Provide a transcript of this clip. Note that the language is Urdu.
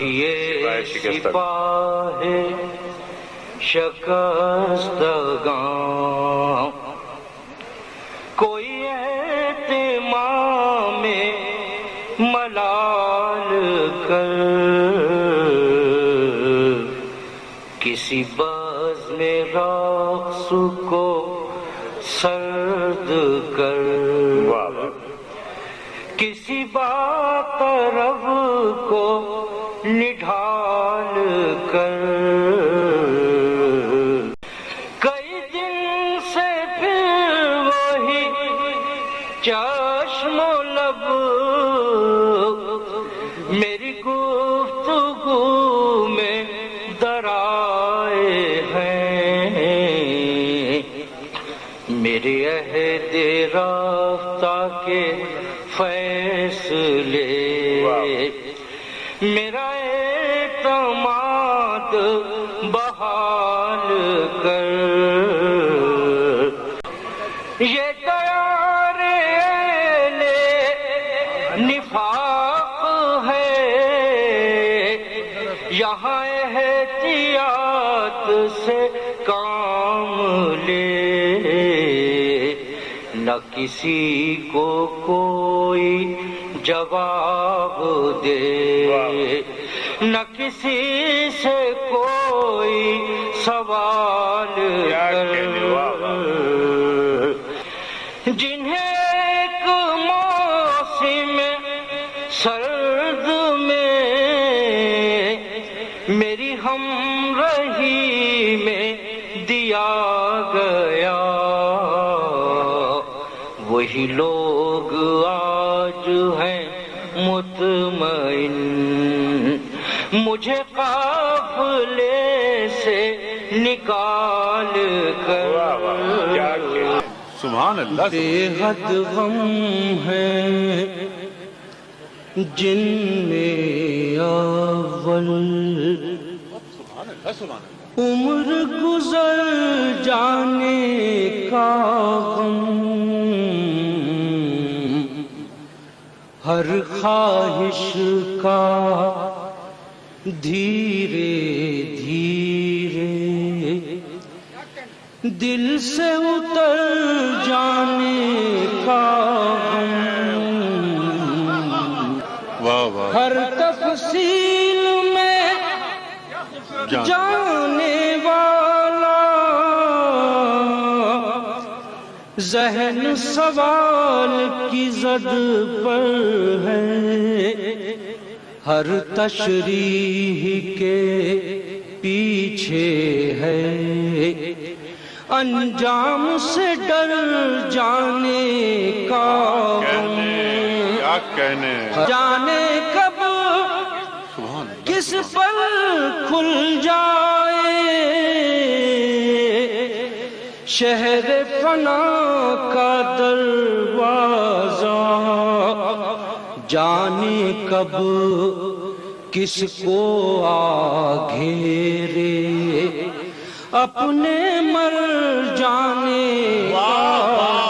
یہ سپاہ شکستگاں کوئی اہتمام ملال کر کسی بزم رقص کو سرد کر کسی باطرب کو نڈھال کر کئی دن سے پھر وہی چشم و لب میری گفتگو میں درائے ہیں میرے عہد رفتہ کے فیصلے میرا اعتماد بحال کر یہ دیار اہل نفاق ہے یہاں احتیاط سے کام لے نہ کسی کو کوئی جواب دے نہ کسی سے کوئی سوال کر جنہیں ایک موسم سرد میں میری ہمراہی میں دیا گیا وہی لوگ آج ہیں مطمئن مجھے قافلے سے نکال کر سبحان اللہ بے حد غم ہے جن میں اول عمر گزر جانے کا غم ہر خواہش کا دھیرے دھیرے دل سے اتر جانے کا غم ہر تفصیل میں جانے والا ذہن سوال کی زد پر ہے ہر تشریح کے پیچھے ہے انجام سے ڈر جانے کا جانے کب کس پر کھل جائے شہر فنا کا دروازہ جانے کب کس کو آ گھیرے اپنے مر جانے کا